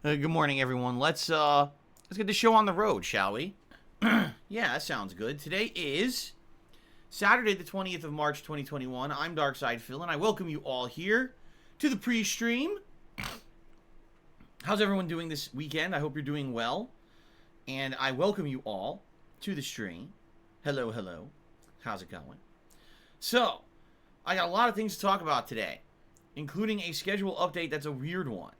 Good morning, everyone. Let's get the show on the road, shall we? Yeah, that sounds good. Today is Saturday, the 20th of March, 2021. I'm Darkside Phil, and I welcome you all here to the pre-stream. How's everyone doing this weekend? I hope you're doing well. And I welcome you all to the stream. Hello, hello. How's it going? So, I got a lot of things to talk about today, including a schedule update that's a weird one.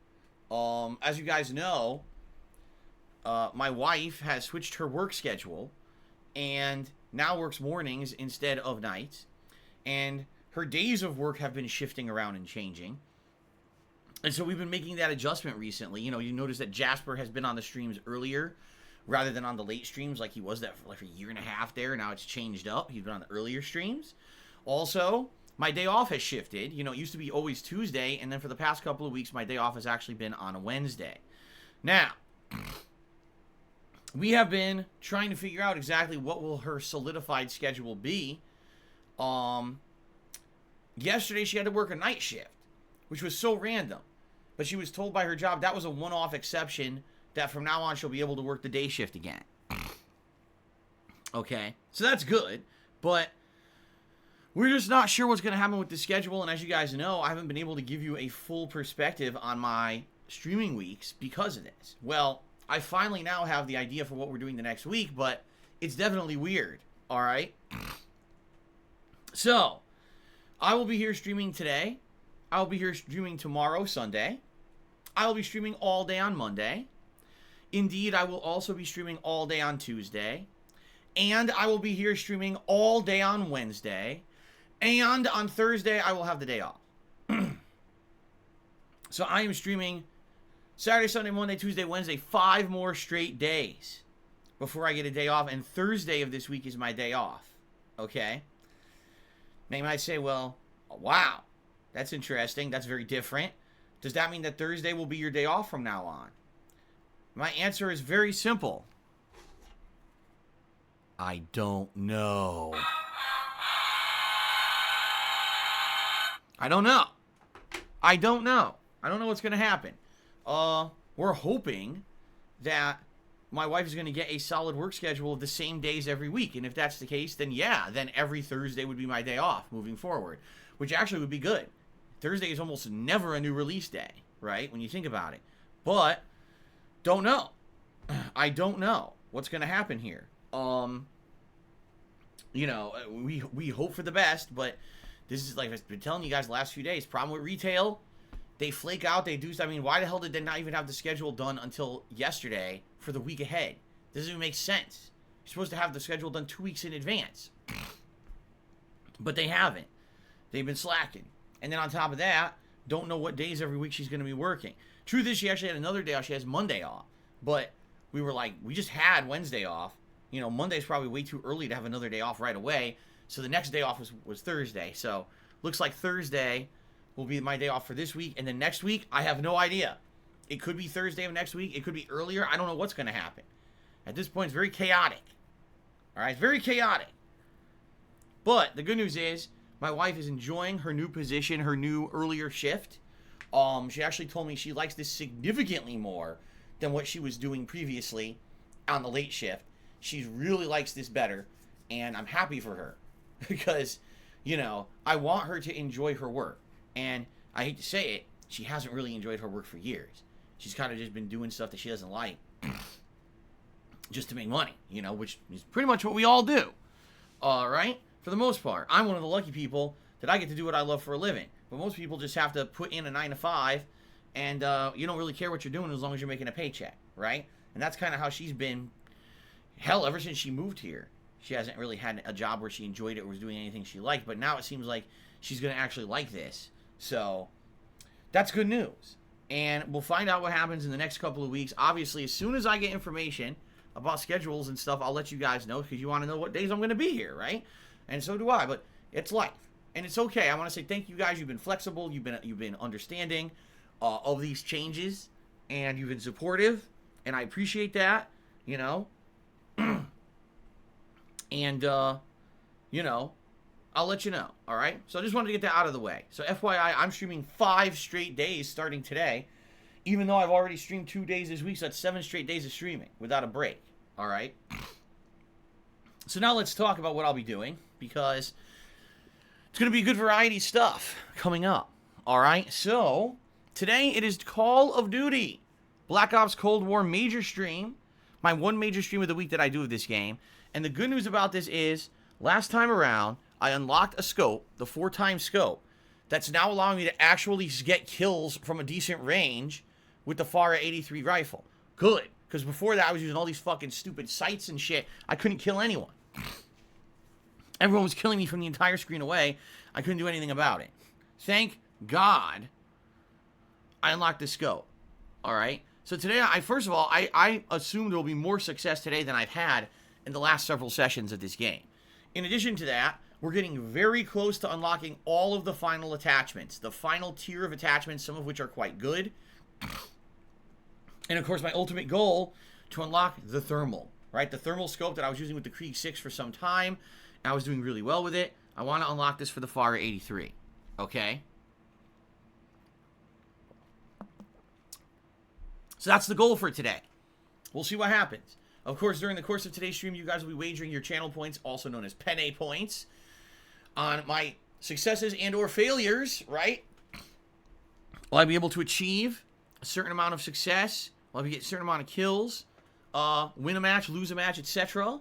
As you guys know, my wife has switched her work schedule and now works mornings instead of nights. And her days of work have been shifting around and changing. And so we've been making that adjustment recently. You know, you notice that Jasper has been on the streams earlier rather than on the late streams like he was that for like a year and a half there. Now it's changed up. He's been on the earlier streams. Also, my day off has shifted. You know, it used to be always Tuesday, and then for the past couple of weeks, my day off has actually been on a Wednesday. Now, we have been trying to figure out exactly what will her solidified schedule be. Yesterday, she had to work a night shift, which was so random. But she was told by her job that was a one-off exception, that from now on, she'll be able to work the day shift again. Okay, so that's good, but we're just not sure what's going to happen with the schedule, and as you guys know, I haven't been able to give you a full perspective on my streaming weeks because of this. Well, I finally now have the idea for what we're doing the next week, but it's definitely weird, alright? So, I will be here streaming today. I will be here streaming tomorrow, Sunday. I will be streaming all day on Monday. Indeed, I will also be streaming all day on Tuesday. And I will be here streaming all day on Wednesday. And on Thursday, I will have the day off. So I am streaming Saturday, Sunday, Monday, Tuesday, Wednesday, 5 more straight days before I get a day off. And Thursday of this week is my day off. Okay? Now you might say, well, wow, that's interesting. That's very different. Does that mean that Thursday will be your day off from now on? My answer is very simple. I don't know. I don't know. I don't know what's going to happen. We're hoping that my wife is going to get a solid work schedule of the same days every week. And if that's the case, then yeah, then every Thursday would be my day off moving forward, which actually would be good. Thursday is almost never a new release day, right? When you think about it. But, don't know. I don't know what's going to happen here. You know, we hope for the best, but this is, like I've been telling you guys the last few days, problem with retail, they flake out, they do, I mean, why the hell did they not even have the schedule done until yesterday for the week ahead? Doesn't even make sense. You're supposed to have the schedule done 2 weeks in advance. But they haven't. They've been slacking. And then on top of that, don't know what days every week she's going to be working. Truth is, she actually had another day off. She has Monday off. But we were like, we just had Wednesday off. You know, Monday's probably way too early to have another day off right away. So the next day off was Thursday. So looks like Thursday will be my day off for this week. And then next week, I have no idea. It could be Thursday of next week. It could be earlier. I don't know what's going to happen. At this point, it's very chaotic. All right, it's very chaotic. But the good news is my wife is enjoying her new position, her new earlier shift. She actually told me she likes this significantly more than what she was doing previously on the late shift. She really likes this better, and I'm happy for her because, you know, I want her to enjoy her work. And I hate to say it, she hasn't really enjoyed her work for years. She's kind of just been doing stuff that she doesn't like just to make money, you know, which is pretty much what we all do. All right? For the most part, I'm one of the lucky people that I get to do what I love for a living. But most people just have to put in a 9 to 5, and you don't really care what you're doing as long as you're making a paycheck, right? And that's kind of how she's been, hell, ever since she moved here. She hasn't really had a job where she enjoyed it or was doing anything she liked, but now it seems like she's going to actually like this. So, that's good news. And we'll find out what happens in the next couple of weeks. Obviously, as soon as I get information about schedules and stuff, I'll let you guys know because you want to know what days I'm going to be here, right? And so do I, but it's life. And it's okay. I want to say thank you guys. You've been flexible. You've been understanding of these changes, and you've been supportive, and I appreciate that, you know. And, you know, I'll let you know, all right? So I just wanted to get that out of the way. So FYI, I'm streaming 5 straight days starting today, Even though I've already streamed 2 days this week, so that's 7 straight days of streaming without a break. All right? So now let's talk about what I'll be doing, because it's going to be good variety stuff coming up. All right? So today it is Call of Duty Black Ops Cold War major stream. My one major stream of the week that I do of this game. And the good news about this is, last time around, I unlocked a scope, the 4x scope, that's now allowing me to actually get kills from a decent range with the FARA 83 rifle. Good, because before that I was using all these fucking stupid sights and shit. I couldn't kill anyone. Everyone was killing me from the entire screen away. I couldn't do anything about it. Thank God I unlocked the scope. Alright? So today, first of all, I assume there will be more success today than I've had in the last several sessions of this game. In addition to that, we're getting very close to unlocking all of the final attachments. The final tier of attachments, some of which are quite good. And of course, my ultimate goal, to unlock the thermal. Right? The thermal scope that I was using with the Krieg 6 for some time. And I was doing really well with it. I want to unlock this for the FARA 83. Okay? So that's the goal for today. We'll see what happens. Of course, during the course of today's stream, you guys will be wagering your channel points, also known as penne points, on my successes and or failures, right? Will I be able to achieve a certain amount of success? Will I get a certain amount of kills? Win a match, lose a match, etc.?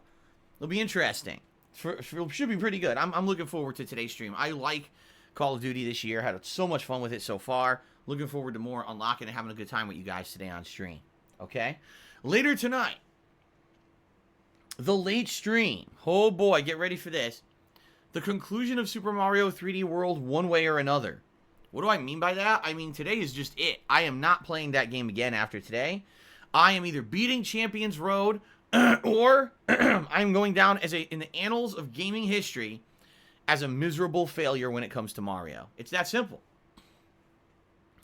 It'll be interesting. It should be pretty good. I'm looking forward to today's stream. I like Call of Duty this year. Had so much fun with it so far. Looking forward to more unlocking and having a good time with you guys today on stream. Okay? Later tonight, the late stream. Oh boy, get ready for this. The conclusion of Super Mario 3D World one way or another. What do I mean by that? I mean, today is just it. I am not playing that game again after today. I am either beating Champions Road or I'm going down as in the annals of gaming history as a miserable failure when it comes to Mario. It's that simple.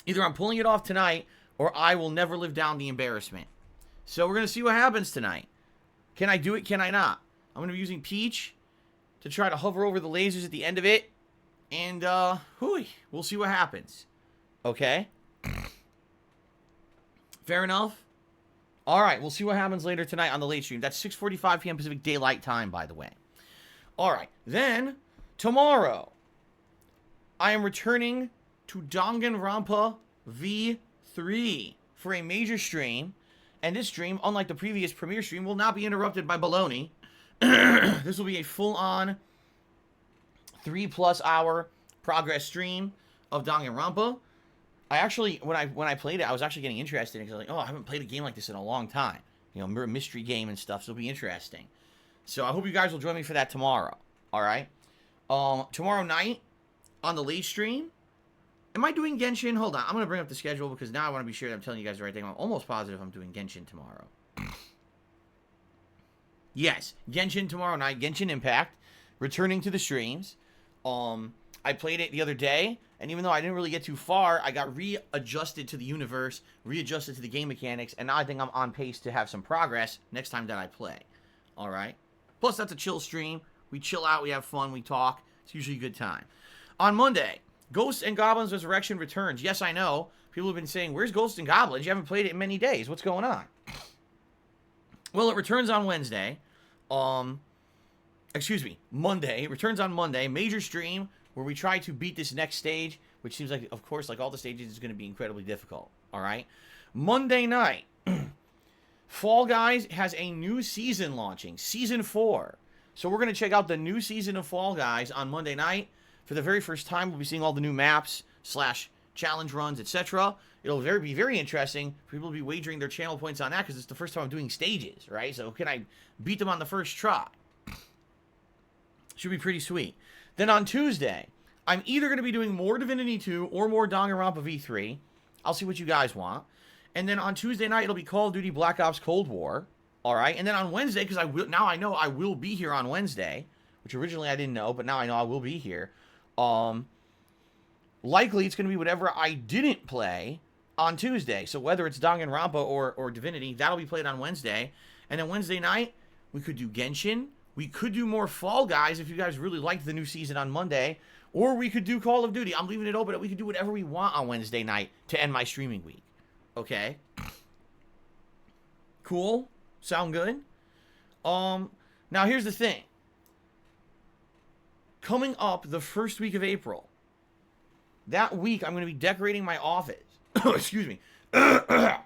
Either I'm pulling it off tonight or I will never live down the embarrassment. So we're going to see what happens tonight. Can I do it? Can I not? I'm going to be using Peach to try to hover over the lasers at the end of it. And, we'll see what happens. Okay? Fair enough? Alright, we'll see what happens later tonight on the late stream. That's 6:45 p.m. Pacific Daylight Time, by the way. Alright, then, tomorrow, I am returning to Danganronpa V3 for a major stream. And this stream, unlike the previous premiere stream, will not be interrupted by baloney. This will be a full-on 3+ hour progress stream of Danganronpa. I actually, when I played it, I was actually getting interested because I was like, oh, I haven't played a game like this in a long time. You know, mystery game and stuff, so it'll be interesting. So I hope you guys will join me for that tomorrow. All right? Tomorrow night on the late stream, am I doing Genshin? Hold on. I'm going to bring up the schedule because now I want to be sure that I'm telling you guys the right thing. I'm almost positive I'm doing Genshin tomorrow. Yes, Genshin tomorrow night. Genshin Impact. Returning to the streams. I played it the other day, and even though I didn't really get too far, I got readjusted to the universe, readjusted to the game mechanics, and now I think I'm on pace to have some progress next time that I play. Alright? Plus, that's a chill stream. We chill out, we have fun, we talk. It's usually a good time. On Monday, Ghosts and Goblins Resurrection returns. Yes, I know. People have been saying, where's Ghosts and Goblins? You haven't played it in many days. What's going on? Well, it returns on Wednesday. Monday. It returns on Monday. Major stream where we try to beat this next stage, which seems like, of course, like all the stages, is going to be incredibly difficult. All right? Monday night, Fall Guys has a new season launching. Season 4. So we're going to check out the new season of Fall Guys on Monday night. For the very first time, we'll be seeing all the new maps, / challenge runs, etc. It'll be very interesting. People will be wagering their channel points on that because it's the first time I'm doing stages, right? So can I beat them on the first try? Should be pretty sweet. Then on Tuesday, I'm either going to be doing more Divinity 2 or more Danganronpa V3. I'll see what you guys want. And then on Tuesday night, it'll be Call of Duty Black Ops Cold War. All right. And then on Wednesday, because now I know I will be here on Wednesday, which originally I didn't know, but now I know I will be here. Likely it's going to be whatever I didn't play on Tuesday. So whether it's Danganronpa or Divinity, that'll be played on Wednesday. And then Wednesday night, we could do Genshin. We could do more Fall Guys if you guys really liked the new season on Monday. Or we could do Call of Duty. I'm leaving it open. We could do whatever we want on Wednesday night to end my streaming week. Okay. Cool. Sound good? Now here's the thing. Coming up the first week of April, that week I'm going to be decorating my office. Excuse me. A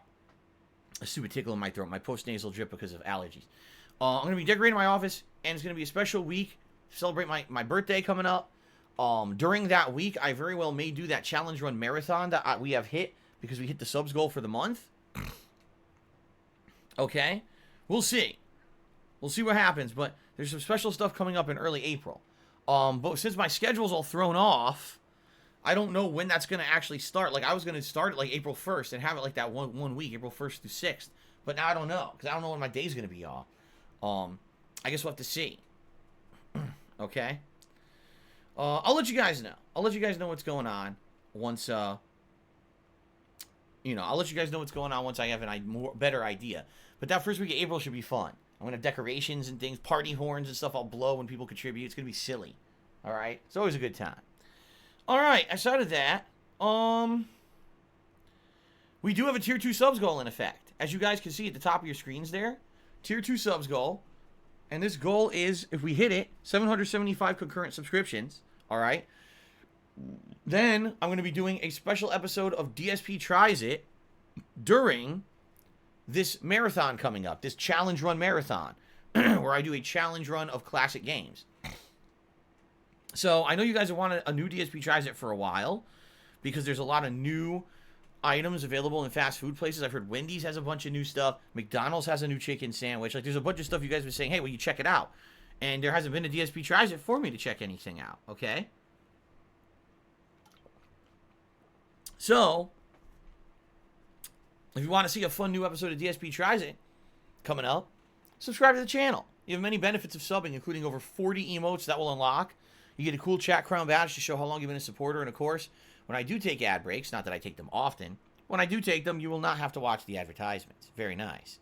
stupid tickle in my throat. My post-nasal drip because of allergies. I'm going to be decorating my office, and it's going to be a special week to celebrate my birthday coming up. During that week, I very well may do that challenge run marathon that we have hit because we hit the subs goal for the month. Okay? We'll see. We'll see what happens, but there's some special stuff coming up in early April. But since my schedule's all thrown off, I don't know when that's going to actually start. Like, I was going to start it like April 1st and have it like that one week, April 1st through 6th. But now I don't know, because I don't know when my day's going to be off. I guess we'll have to see. Okay? I'll let you guys know. I'll let you guys know what's going on once, I'll let you guys know what's going on once I have a better idea. But that first week of April should be fun. I'm going to have decorations and things, party horns and stuff I'll blow when people contribute. It's going to be silly. All right? It's always a good time. All right. Aside of that, we do have a Tier 2 subs goal in effect. As you guys can see at the top of your screens there, Tier 2 subs goal. And this goal is, if we hit it, 775 concurrent subscriptions. All right? Then I'm going to be doing a special episode of DSP Tries It during this marathon coming up, this challenge run marathon, where I do a challenge run of classic games. So I know you guys have wanted a new DSP Tries It for a while because there's a lot of new items available in fast food places. I've heard Wendy's has a bunch of new stuff. McDonald's has a new chicken sandwich. Like, there's a bunch of stuff you guys have been saying, hey, will you check it out? And there hasn't been a DSP Tries It for me to check anything out, okay? So, if you want to see a fun new episode of DSP Tries It coming up, subscribe to the channel. You have many benefits of subbing, including over 40 emotes that will unlock. You get a cool chat crown badge to show how long you've been a supporter. And, of course, when I do take ad breaks, not that I take them often, when I do take them, you will not have to watch the advertisements. Very nice.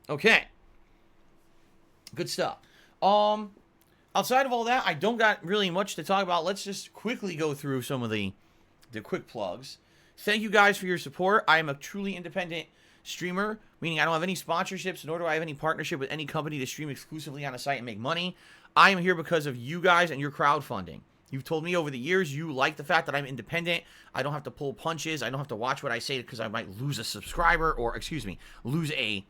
Okay. Good stuff. Outside of all that, I don't got really much to talk about. Let's just quickly go through some of the quick plugs. Thank you guys for your support. I am a truly independent streamer, meaning I don't have any sponsorships, nor do I have any partnership with any company to stream exclusively on a site and make money. I am here because of you guys and your crowdfunding. You've told me over the years you like the fact that I'm independent. I don't have to pull punches. I don't have to watch what I say because I might lose a subscriber or, lose a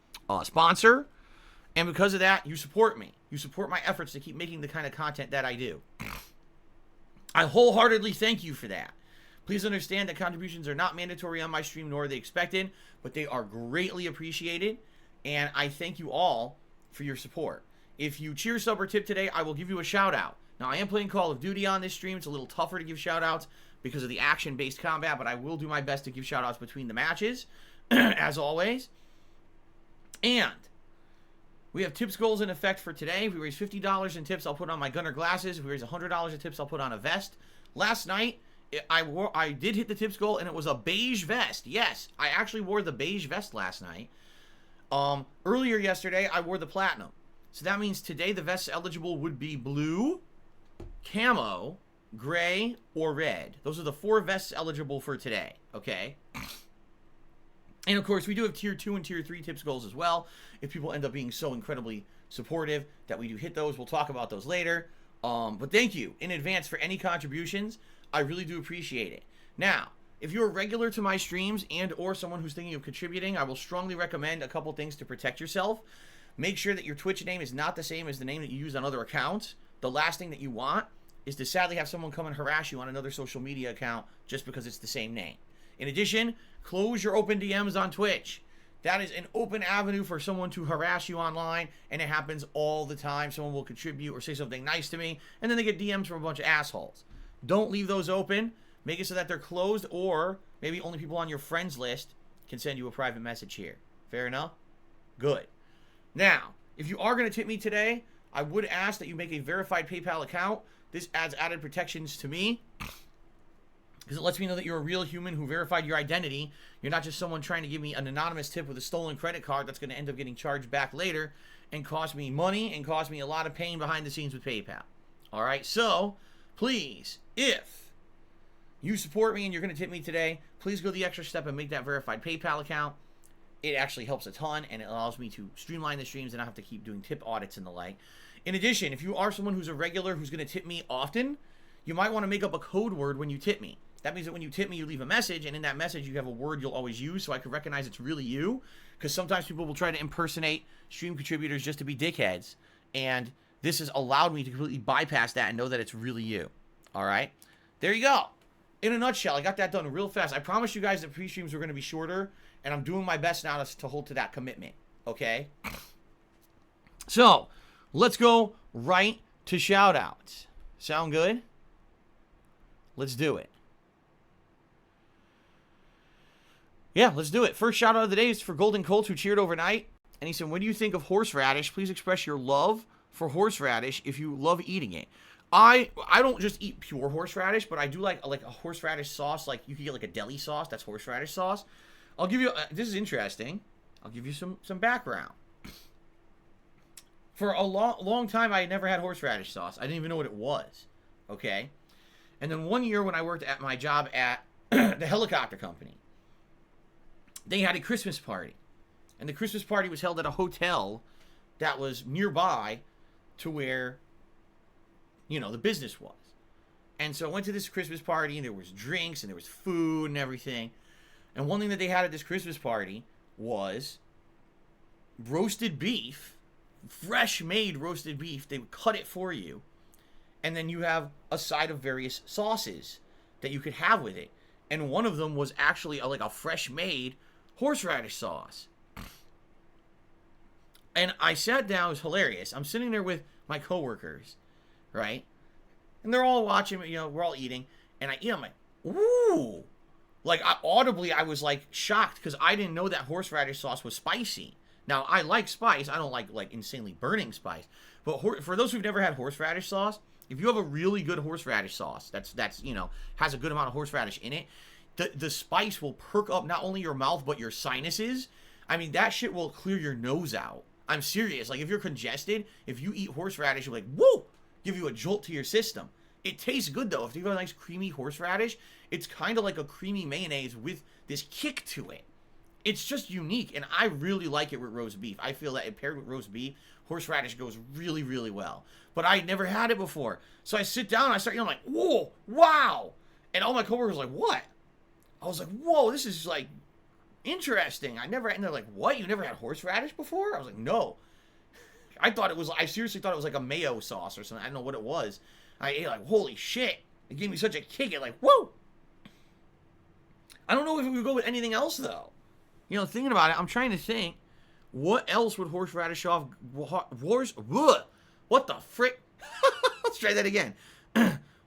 sponsor. And because of that, you support me. You support my efforts to keep making the kind of content that I do. I wholeheartedly thank you for that. Please understand that contributions are not mandatory on my stream, nor are they expected, but they are greatly appreciated, and I thank you all for your support. If you cheer, sub, or tip today, I will give you a shout-out. Now, I am playing Call of Duty on this stream. It's a little tougher to give shout-outs because of the action-based combat, but I will do my best to give shout-outs between the matches, as always. And we have tips goals in effect for today. If we raise $50 in tips, I'll put on my gunner glasses. If we raise $100 in tips, I'll put on a vest. Last night, I did hit the tips goal, and it was a beige vest. Yes, I actually wore the beige vest last night. Earlier yesterday, I wore the platinum. So that means today the vests eligible would be blue, camo, gray, or red. Those are the 4 vests eligible for today, okay? And, of course, we do have Tier 2 and Tier 3 tips goals as well. If people end up being so incredibly supportive that we do hit those, we'll talk about those later. But thank you in advance for any contributions. I really do appreciate it. Now, if you're a regular to my streams and or someone who's thinking of contributing, I will strongly recommend a couple things to protect yourself. Make sure that your Twitch name is not the same as the name that you use on other accounts. The last thing that you want is to sadly have someone come and harass you on another social media account just because it's the same name. In addition, close your open DMs on Twitch. That is an open avenue for someone to harass you online, and it happens all the time. Someone will contribute or say something nice to me, and then they get DMs from a bunch of assholes. Don't leave those open. Make it so that they're closed, or maybe only people on your friends list can send you a private message here. Fair enough? Good. Now, if you are going to tip me today, I would ask that you make a verified PayPal account. This adds added protections to me because it lets me know that you're a real human who verified your identity. You're not just someone trying to give me an anonymous tip with a stolen credit card that's going to end up getting charged back later and cost me money and cost me a lot of pain behind the scenes with PayPal. All right, so please, if you support me and you're going to tip me today, please go the extra step and make that verified PayPal account. It actually helps a ton, and it allows me to streamline the streams and not have to keep doing tip audits and the like. In addition, if you are someone who's a regular who's going to tip me often, you might want to make up a code word when you tip me. That means that when you tip me, you leave a message, and in that message, you have a word you'll always use so I can recognize it's really you, because sometimes people will try to impersonate stream contributors just to be dickheads, and this has allowed me to completely bypass that and know that it's really you. All right? There you go. In a nutshell, I got that done real fast. I promised you guys that pre-streams were going to be shorter, and I'm doing my best now to hold to that commitment, okay? So, let's go right to shout-outs. Sound good? Let's do it. Yeah, let's do it. First shout-out of the day is for Golden Colt, who cheered overnight, and he said, when do you think of horseradish? Please express your love for horseradish if you love eating it. I don't just eat pure horseradish, but I do like a horseradish sauce. Like, you can get like a deli sauce. That's horseradish sauce. I'll give you, this is interesting. I'll give you some background. For a long time, I had never had horseradish sauce. I didn't even know what it was. Okay? And then one year when I worked at my job at the helicopter company, they had a Christmas party. And the Christmas party was held at a hotel that was nearby to where, you know, the business was. And so I went to this Christmas party, and there was drinks, and there was food and everything. And one thing that they had at this Christmas party was roasted beef, fresh-made roasted beef. They would cut it for you. And then you have a side of various sauces that you could have with it. And one of them was actually like a fresh-made horseradish sauce. And I sat down. It was hilarious. I'm sitting there with my coworkers, right? And they're all watching, you know, we're all eating. And I eat, I'm like, ooh. Like, audibly, I was, like, shocked because I didn't know that horseradish sauce was spicy. Now, I like spice. I don't like insanely burning spice. But for those who've never had horseradish sauce, if you have a really good horseradish sauce that's you know, has a good amount of horseradish in it, the spice will perk up not only your mouth, but your sinuses. I mean, that shit will clear your nose out. I'm serious. Like, if you're congested, if you eat horseradish, you're like, whoa! Give you a jolt to your system. It tastes good, though. If you have a nice creamy horseradish, it's kind of like a creamy mayonnaise with this kick to it. It's just unique, and I really like it with roast beef. I feel that it paired with roast beef, horseradish goes really, really well. But I never had it before. So I sit down, and I start, you know, I'm like, whoa, wow! And all my coworkers were like, what? I was like, whoa, this is, like, interesting. And they're like, what? You never had horseradish before? I was like, no. I seriously thought it was like a mayo sauce or something. I don't know what it was. I ate like, holy shit. It gave me such a kick. It like, whoa. I don't know if it would go with anything else, though. You know, thinking about it, I'm trying to think, what else would horseradish sauce, what the frick? Let's try that again.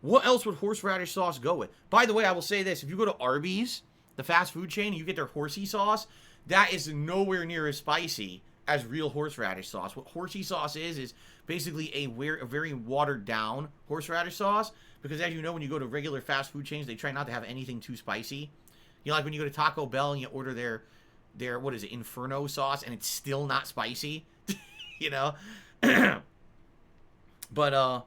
What else would horseradish sauce go with? By the way, I will say this. If you go to Arby's, the fast food chain, and you get their horsey sauce, that is nowhere near as spicy as real horseradish sauce. What horsey sauce is basically a very watered down horseradish sauce, because as you know, when you go to regular fast food chains, they try not to have anything too spicy. You know, like when you go to Taco Bell and you order their what is it, Inferno sauce, and it's still not spicy, you know? But,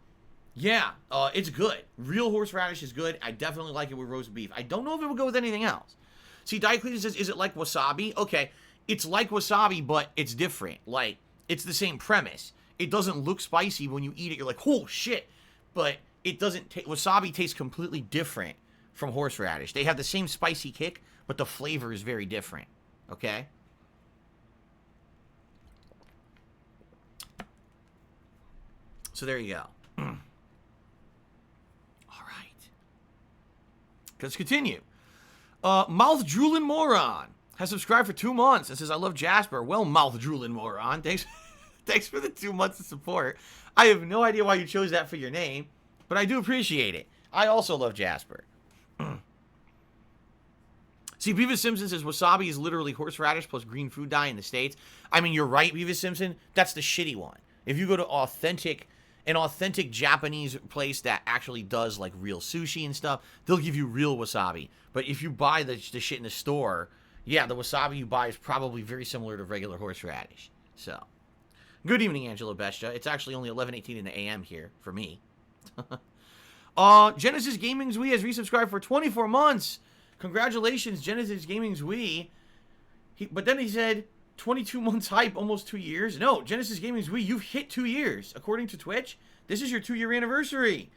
yeah, it's good. Real horseradish is good. I definitely like it with roast beef. I don't know if it would go with anything else. See, Diocletian says, is it like wasabi? Okay, it's like wasabi, but it's different. Like, it's the same premise. It doesn't look spicy. When you eat it, you're like, oh, shit. But it doesn't wasabi tastes completely different from horseradish. They have the same spicy kick, but the flavor is very different. Okay? So there you go. All right. Let's continue. Mouth drooling moron has subscribed for 2 months and says, I love Jasper. Well, mouth drooling moron. Thanks for the 2 months of support. I have no idea why you chose that for your name, but I do appreciate it. I also love Jasper. See, Beavis Simpson says wasabi is literally horseradish plus green food dye in the States. I mean, you're right, Beavis Simpson. That's the shitty one. If you go to an authentic Japanese place that actually does like real sushi and stuff, they'll give you real wasabi. But if you buy the shit in the store, yeah, the wasabi you buy is probably very similar to regular horseradish. So, good evening, Angelo Bestia. It's actually only 11:18 in the AM here for me. Genesis Gaming's Wii has resubscribed for 24 months. Congratulations, Genesis Gaming's Wii. But then he said 22 months hype, almost 2 years. No, Genesis Gaming's Wii, you've hit 2 years. According to Twitch, this is your 2-year anniversary.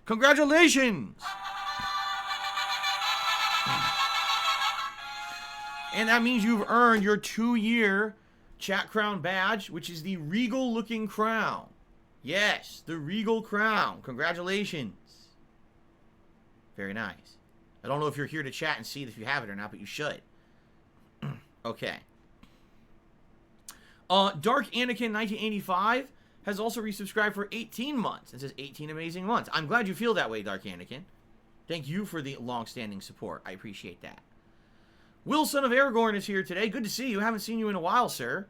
Congratulations. And that means you've earned your 2-year Chat Crown badge, which is the regal-looking crown. Yes, the regal crown. Congratulations. Very nice. I don't know if you're here to chat and see if you have it or not, but you should. Okay. Dark Anakin 1985 has also resubscribed for 18 months. It says 18 amazing months. I'm glad you feel that way, Dark Anakin. Thank you for the long-standing support. I appreciate that. Will, son of Aragorn, is here today. Good to see you. Haven't seen you in a while, sir.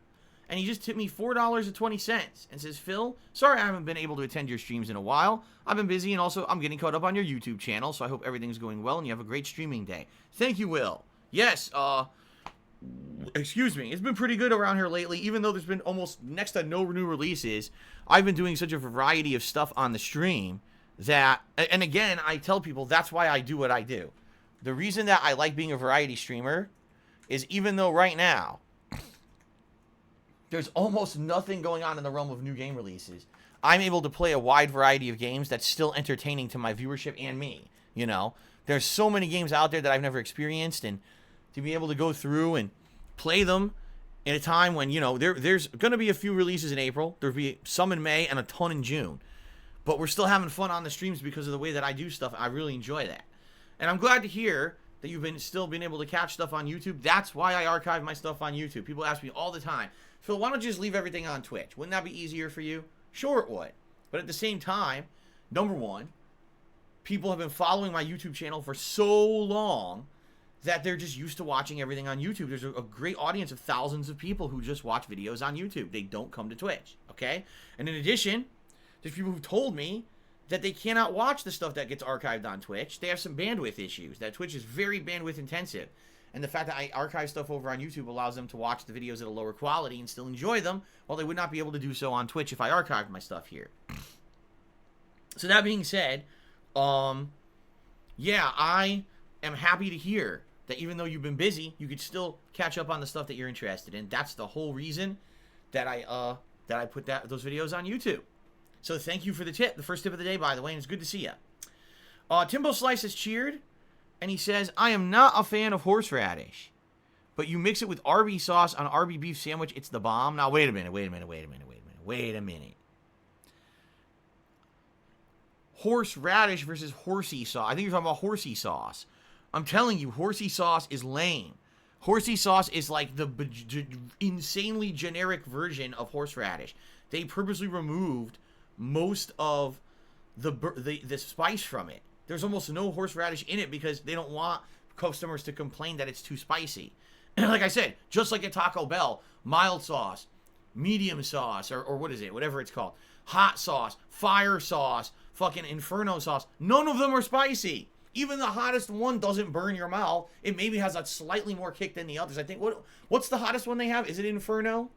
And he just tipped me $4.20 and says, Phil, sorry I haven't been able to attend your streams in a while. I've been busy, and also I'm getting caught up on your YouTube channel, so I hope everything's going well and you have a great streaming day. Thank you, Will. Yes, excuse me. It's been pretty good around here lately, even though there's been almost next to no new releases. I've been doing such a variety of stuff on the stream that, and again, I tell people that's why I do what I do. The reason that I like being a variety streamer is even though right now there's almost nothing going on in the realm of new game releases, I'm able to play a wide variety of games that's still entertaining to my viewership and me, you know? There's so many games out there that I've never experienced, and to be able to go through and play them in a time when, you know, there's going to be a few releases in April, there'll be some in May, and a ton in June. But we're still having fun on the streams because of the way that I do stuff. I really enjoy that. And I'm glad to hear that you've still been able to catch stuff on YouTube. That's why I archive my stuff on YouTube. People ask me all the time, Phil, why don't you just leave everything on Twitch? Wouldn't that be easier for you? Sure it would. But at the same time, number one, people have been following my YouTube channel for so long that they're just used to watching everything on YouTube. There's a great audience of thousands of people who just watch videos on YouTube. They don't come to Twitch, okay? And in addition, there's people who've told me that they cannot watch the stuff that gets archived on Twitch. They have some bandwidth issues. That Twitch is very bandwidth intensive. And the fact that I archive stuff over on YouTube allows them to watch the videos at a lower quality and still enjoy them, while they would not be able to do so on Twitch if I archived my stuff here. So that being said, yeah, I am happy to hear that even though you've been busy, you could still catch up on the stuff that you're interested in. That's the whole reason that I put those videos on YouTube. So thank you for the tip. The first tip of the day, by the way, and it's good to see you. Timbo Slice has cheered, and he says, I am not a fan of horseradish, but you mix it with Arby sauce on Arby beef sandwich, it's the bomb. Now, wait a minute. Horseradish versus horsey sauce. I think you're talking about horsey sauce. I'm telling you, horsey sauce is lame. Horsey sauce is like the insanely generic version of horseradish. They purposely removed most of the spice from it. There's almost no horseradish in it because they don't want customers to complain that it's too spicy. And like I said, just like at Taco Bell, mild sauce, medium sauce, or what is it, whatever it's called, hot sauce, fire sauce, fucking inferno sauce, none of them are spicy. Even the hottest one doesn't burn your mouth. It maybe has a slightly more kick than the others. I think, what's the hottest one they have? Is it Inferno?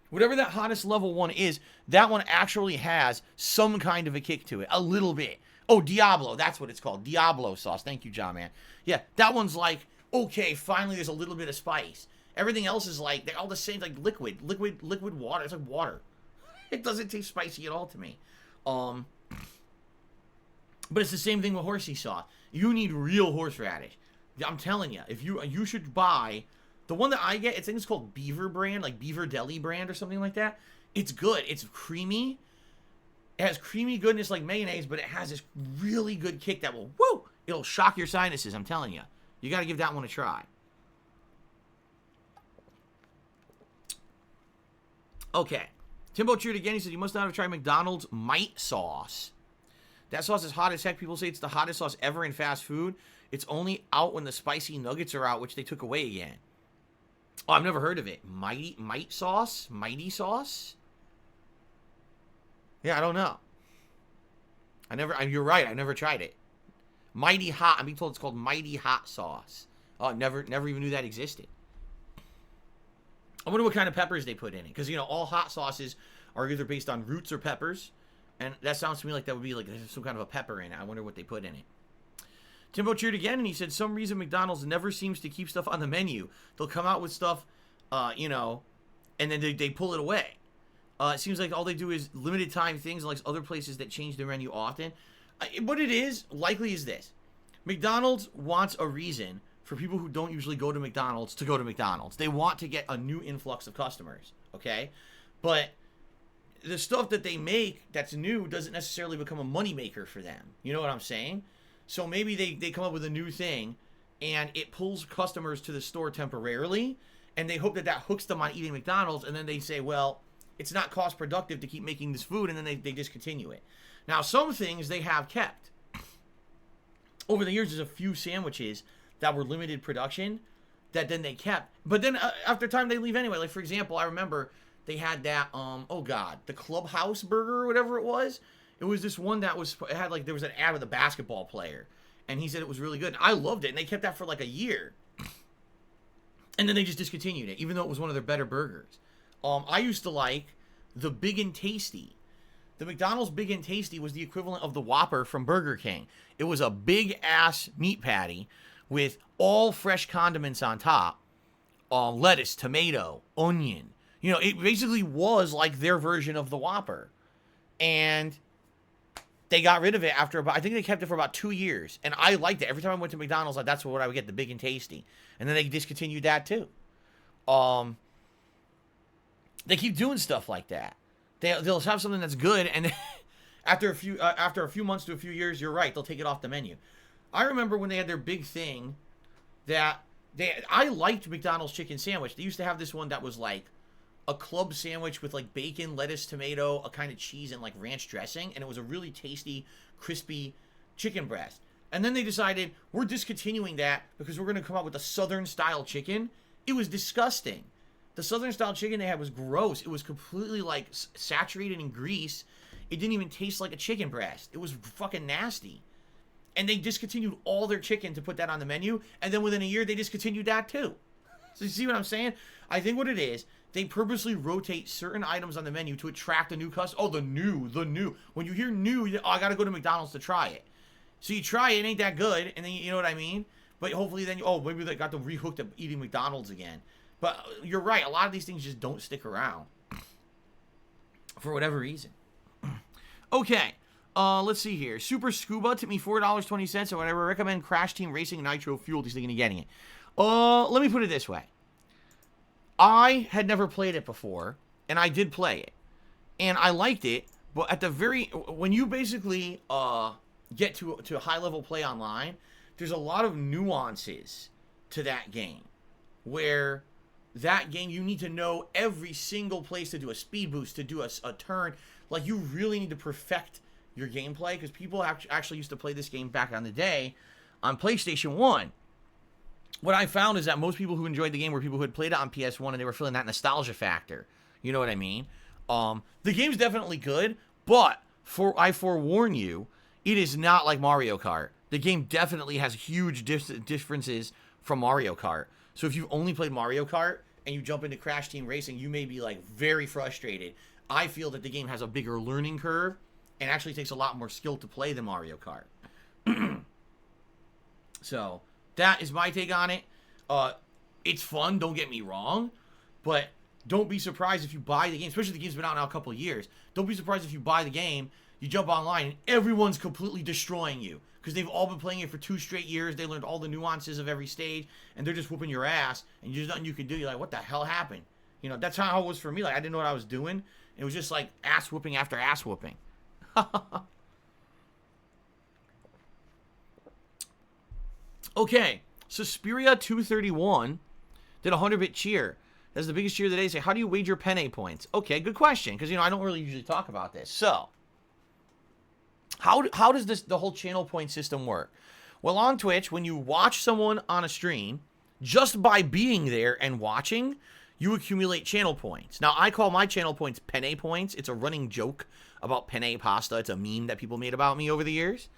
Whatever that hottest level one is, that one actually has some kind of a kick to it. A little bit. Oh, Diablo. That's what it's called. Diablo sauce. Thank you, John, man. Yeah, that one's like, okay, finally there's a little bit of spice. Everything else is like, they're all the same, like liquid water. It's like water. It doesn't taste spicy at all to me. But it's the same thing with horsey sauce. You need real horseradish. I'm telling you, if you should buy the one that I get. I think it's called Beaver brand, like Beaver Deli brand or something like that. It's good. It's creamy. It has creamy goodness like mayonnaise, but it has this really good kick that will, it'll shock your sinuses. I'm telling you, you got to give that one a try. Okay, Timbo cheered again. He said you must not have tried McDonald's Mite sauce. That sauce is hot as heck. People say it's the hottest sauce ever in fast food. It's only out when the spicy nuggets are out, which they took away again. Oh, I've never heard of it. Mite sauce? Mighty sauce? Yeah, I don't know. You're right. I never tried it. Mighty hot. I'm being told it's called Mighty Hot Sauce. Oh, never even knew that existed. I wonder what kind of peppers they put in it. Because, all hot sauces are either based on roots or peppers. And that sounds to me like that would be like there's some kind of a pepper in it. I wonder what they put in it. Timbo cheered again, and he said, some reason McDonald's never seems to keep stuff on the menu. They'll come out with stuff, you know, and then they pull it away. It seems like all they do is limited time things, like other places that change their menu often. What it is, likely, is this. McDonald's wants a reason for people who don't usually go to McDonald's to go to McDonald's. They want to get a new influx of customers, okay? But the stuff that they make that's new doesn't necessarily become a moneymaker for them. You know what I'm saying? So maybe they come up with a new thing, and it pulls customers to the store temporarily, and they hope that hooks them on eating McDonald's, and then they say, well, it's not cost productive to keep making this food, and then they discontinue it. Now, some things they have kept. Over the years, there's a few sandwiches that were limited production that then they kept. But then after time, they leave anyway. Like, for example, I remember they had that, the Clubhouse burger or whatever it was. It was this one that there was an ad with a basketball player. And he said it was really good. And I loved it. And they kept that for like a year. And then they just discontinued it, even though it was one of their better burgers. I used to like the Big and Tasty. The McDonald's Big and Tasty was the equivalent of the Whopper from Burger King. It was a big-ass meat patty with all fresh condiments on top. Lettuce, tomato, onion. You know, it basically was like their version of the Whopper. And they got rid of it after I think they kept it for about 2 years. And I liked it. Every time I went to McDonald's, like, that's what I would get, the Big and Tasty. And then they discontinued that too. They keep doing stuff like that. They'll have something that's good, and after a few months to a few years, you're right, they'll take it off the menu. I remember when they had their big thing I liked McDonald's chicken sandwich. They used to have this one that was like a club sandwich with like bacon, lettuce, tomato, a kind of cheese, and like ranch dressing, and it was a really tasty, crispy chicken breast. And then they decided, we're discontinuing that because we're going to come out with a Southern-style chicken. It was disgusting. The Southern-style chicken they had was gross. It was completely, like, saturated in grease. It didn't even taste like a chicken breast. It was fucking nasty. And they discontinued all their chicken to put that on the menu. And then within a year, they discontinued that, too. So you see what I'm saying? I think what it is, they purposely rotate certain items on the menu to attract a new customer. Oh, the new. When you hear new, I got to go to McDonald's to try it. So you try it, it ain't that good. And then, you know what I mean? But hopefully then, maybe they got them rehooked to eating McDonald's again. But you're right. A lot of these things just don't stick around for whatever reason. Okay. Let's see here. Super Scuba tipped me $4.20 or whatever. I recommend Crash Team Racing Nitro Fuel. He's thinking of getting it. Let me put it this way. I had never played it before, and I did play it. And I liked it, but when you basically get to high-level play online, there's a lot of nuances to that game where that game, you need to know every single place to do a speed boost, to do a turn. Like, you really need to perfect your gameplay, because people actually used to play this game back on the day on PlayStation 1. What I found is that most people who enjoyed the game were people who had played it on PS1, and they were feeling that nostalgia factor. You know what I mean? The game's definitely good, but I forewarn you, it is not like Mario Kart. The game definitely has huge differences from Mario Kart. So if you've only played Mario Kart and you jump into Crash Team Racing, you may be like very frustrated. I feel that the game has a bigger learning curve and actually takes a lot more skill to play than Mario Kart. So that is my take on it. It's fun, don't get me wrong, but don't be surprised if you buy the game, especially if the game's been out now a couple of years. Don't be surprised if you buy the game, you jump online, and everyone's completely destroying you. Because they've all been playing it for 2 straight years. They learned all the nuances of every stage, and they're just whooping your ass, and there's nothing you can do. You're like, what the hell happened? You know, that's how it was for me. Like, I didn't know what I was doing. It was just like ass whooping after ass whooping. Okay, Suspiria 231 did a 100-bit cheer. That's the biggest cheer of the day. Say, how do you wager penne points? Okay, good question, because, you know, I don't really usually talk about this. So, how does the whole channel point system work? Well, on Twitch, when you watch someone on a stream, just by being there and watching, you accumulate channel points. Now, I call my channel points penne points. It's a running joke about penne pasta. It's a meme that people made about me over the years.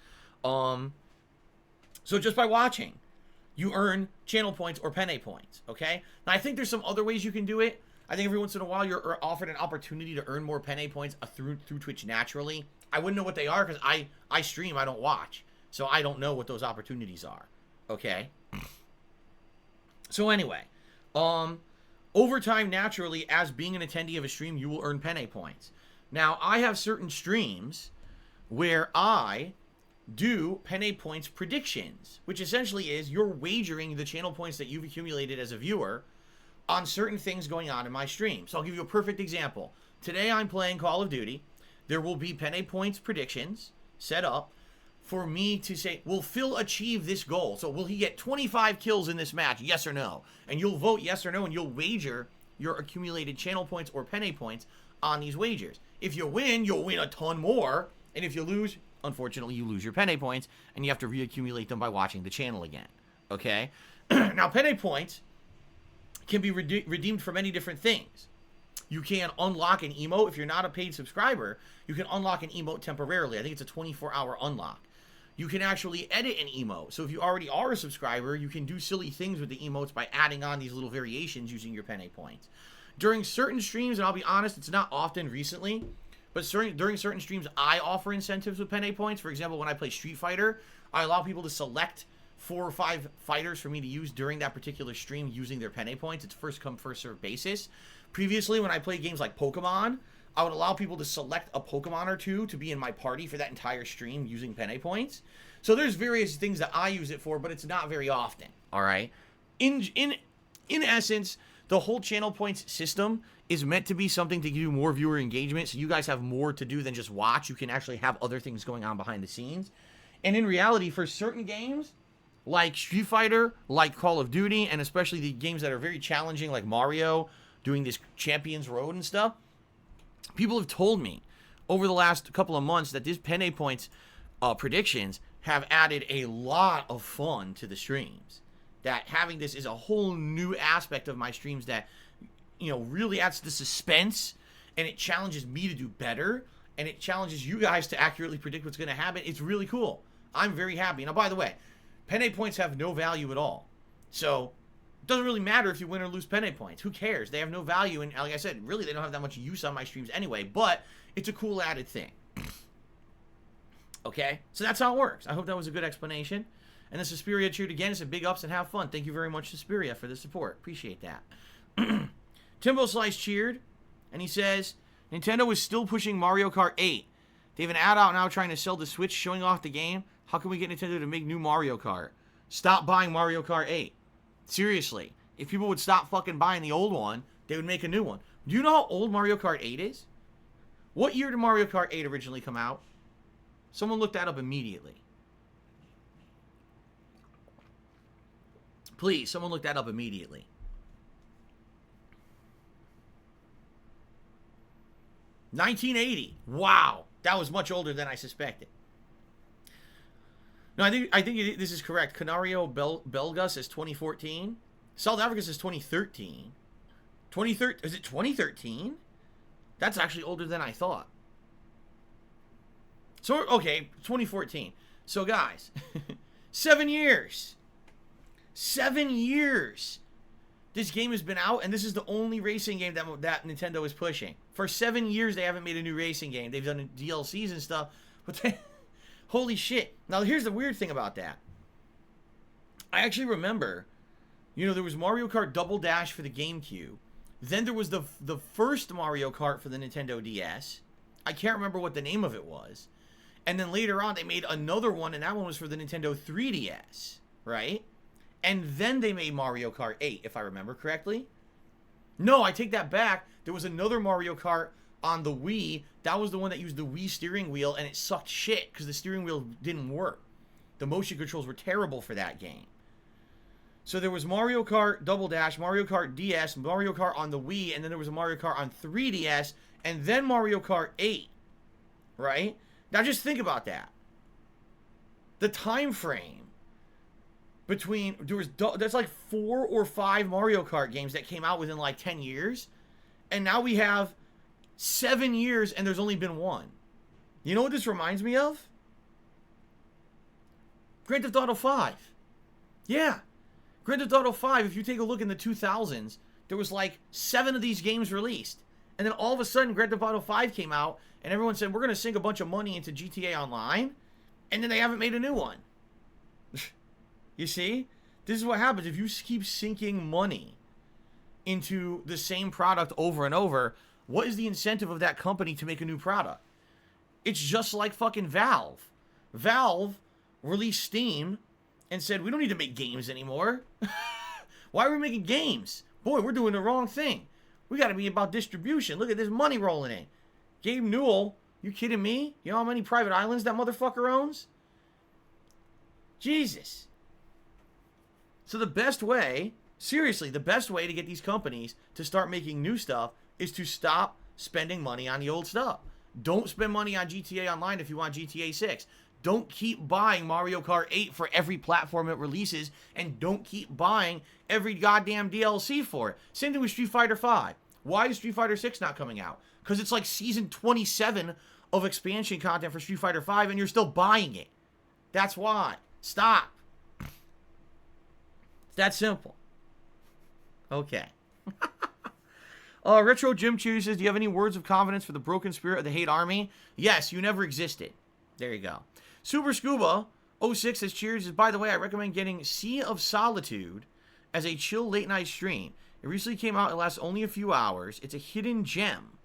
So just by watching, you earn channel points or penne points, okay? Now, I think there's some other ways you can do it. I think every once in a while you're offered an opportunity to earn more penne points through Twitch naturally. I wouldn't know what they are because I stream, I don't watch. So I don't know what those opportunities are. Okay? So anyway, over time, naturally, as being an attendee of a stream, you will earn penne points. Now, I have certain streams where I do penne points predictions, which essentially is you're wagering the channel points that you've accumulated as a viewer on certain things going on in my stream. So I'll give you a perfect example. Today I'm playing Call of Duty. There will be penne points predictions set up for me to say, will Phil achieve this goal? So will he get 25 kills in this match, yes or no? And you'll vote yes or no, and you'll wager your accumulated channel points or penne points on these wagers. If you win, you'll win a ton more. And if you lose, unfortunately, you lose your penne points, and you have to reaccumulate them by watching the channel again. Okay? Now, penne points can be redeemed for many different things. You can unlock an emote. If you're not a paid subscriber, you can unlock an emote temporarily. I think it's a 24-hour unlock. You can actually edit an emote. So if you already are a subscriber, you can do silly things with the emotes by adding on these little variations using your penne points. During certain streams, and I'll be honest, it's not often recently, but during certain streams, I offer incentives with penne points. For example, when I play Street Fighter, I allow people to select 4 or 5 fighters for me to use during that particular stream using their penne points. It's first come, first serve basis. Previously, when I played games like Pokemon, I would allow people to select a Pokemon or two to be in my party for that entire stream using penne points. So there's various things that I use it for, but it's not very often. All right. In essence, the whole channel points system is meant to be something to give you more viewer engagement, so you guys have more to do than just watch. You can actually have other things going on behind the scenes. And in reality, for certain games, like Street Fighter, like Call of Duty, and especially the games that are very challenging, like Mario, doing this Champions Road and stuff, people have told me over the last couple of months that these penne points predictions have added a lot of fun to the streams. That having this is a whole new aspect of my streams that, you know, really adds to suspense, and it challenges me to do better, and it challenges you guys to accurately predict what's going to happen. It's really cool. I'm very happy. Now, by the way, penne points have no value at all. So it doesn't really matter if you win or lose penne points. Who cares? They have no value, and like I said, really they don't have that much use on my streams anyway, but it's a cool added thing. Okay? So that's how it works. I hope that was a good explanation. And the Suspiria cheered again. It's a big ups and have fun. Thank you very much, Suspiria, for the support. Appreciate that. Timbo Slice cheered, and he says, Nintendo is still pushing Mario Kart 8. They have an ad out now trying to sell the Switch, showing off the game. How can we get Nintendo to make new Mario Kart? Stop buying Mario Kart 8. Seriously. If people would stop fucking buying the old one, they would make a new one. Do you know how old Mario Kart 8 is? What year did Mario Kart 8 originally come out? Someone look that up immediately. Please, someone look that up immediately. $1980. Wow. That was much older than I suspected. No, I think this is correct. Canario Belga says 2014. South Africa says 2013. Is it 2013? That's actually older than I thought. So, okay, 2014. So, guys, 7 years. 7 years. This game has been out, and this is the only racing game that Nintendo is pushing. For 7 years, they haven't made a new racing game. They've done DLCs and stuff, but holy shit. Now, here's the weird thing about that. I actually remember, you know, there was Mario Kart Double Dash for the GameCube. Then there was the first Mario Kart for the Nintendo DS. I can't remember what the name of it was. And then later on, they made another one, and that one was for the Nintendo 3DS, right? And then they made Mario Kart 8, if I remember correctly. No, I take that back. There was another Mario Kart on the Wii. That was the one that used the Wii steering wheel, and it sucked shit because the steering wheel didn't work. The motion controls were terrible for that game. So there was Mario Kart Double Dash, Mario Kart DS, Mario Kart on the Wii, and then there was a Mario Kart on 3DS, and then Mario Kart 8, right? Now just think about that. The time frame between, there's like 4 or 5 Mario Kart games that came out within like 10 years, and now we have 7 years and there's only been one. You know what this reminds me of? Grand Theft Auto 5. Yeah. Grand Theft Auto 5, if you take a look in the 2000s, there was like 7 of these games released. And then all of a sudden, Grand Theft Auto 5 came out, and everyone said, we're going to sink a bunch of money into GTA Online, and then they haven't made a new one. You see? This is what happens if you keep sinking money into the same product over and over. What is the incentive of that company to make a new product? It's just like fucking Valve. Valve released Steam and said, we don't need to make games anymore. Why are we making games? Boy, we're doing the wrong thing. We got to be about distribution. Look at this money rolling in. Gabe Newell, you kidding me? You know how many private islands that motherfucker owns? Jesus. So the best way, seriously, the best way to get these companies to start making new stuff is to stop spending money on the old stuff. Don't spend money on GTA Online if you want GTA 6. Don't keep buying Mario Kart 8 for every platform it releases, and don't keep buying every goddamn DLC for it. Same thing with Street Fighter 5. Why is Street Fighter 6 not coming out? Because it's like season 27 of expansion content for Street Fighter 5, and you're still buying it. That's why. Stop. It's that simple. Okay. Retro Jim Chew says, do you have any words of confidence for the broken spirit of the hate army? Yes, you never existed. There you go. Super Scuba 06 says, cheers. Says, by the way, I recommend getting Sea of Solitude as a chill late night stream. It recently came out. It lasts only a few hours. It's a hidden gem.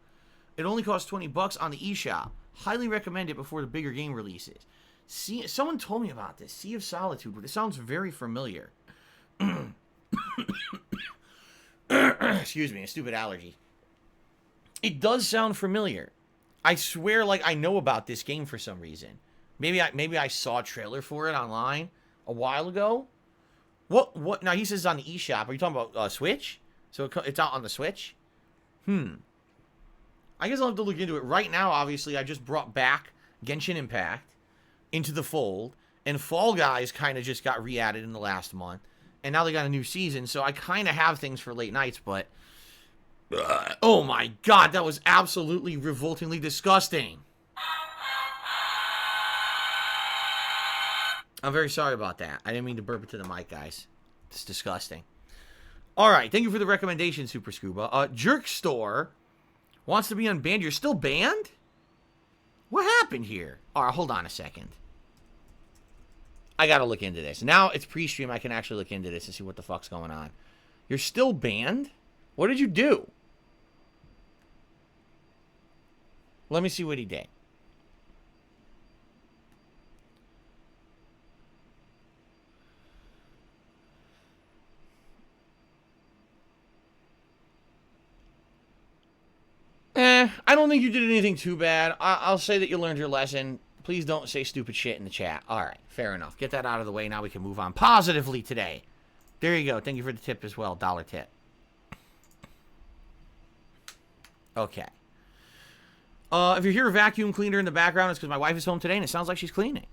It only costs $20 on the eShop. Highly recommend it before the bigger game releases. Someone told me about this. Sea of Solitude. It sounds very familiar. Excuse me, a stupid allergy. It does sound familiar. I swear, like, I know about this game for some reason. Maybe I saw a trailer for it online a while ago. What? Now, he says it's on the eShop. Are you talking about Switch? So it's out on the Switch? I guess I'll have to look into it. Right now, obviously, I just brought back Genshin Impact into the fold. And Fall Guys kind of just got re-added in the last month. And now they got a new season. So I kind of have things for late nights, but... oh my god, that was absolutely revoltingly disgusting. I'm very sorry about that. I didn't mean to burp it to the mic, guys. It's disgusting. Alright, thank you for the recommendation, Super Scuba. Jerk Store wants to be unbanned. You're still banned? What happened here? Alright, hold on a second. I gotta look into this. Now it's pre-stream, I can actually look into this and see what the fuck's going on. You're still banned? What did you do? Let me see what he did. I don't think you did anything too bad. I'll say that you learned your lesson. Please don't say stupid shit in the chat. Alright, fair enough. Get that out of the way. Now we can move on positively today. There you go. Thank you for the tip as well. $1 tip. Okay. If you hear a vacuum cleaner in the background, it's because my wife is home today and it sounds like she's cleaning.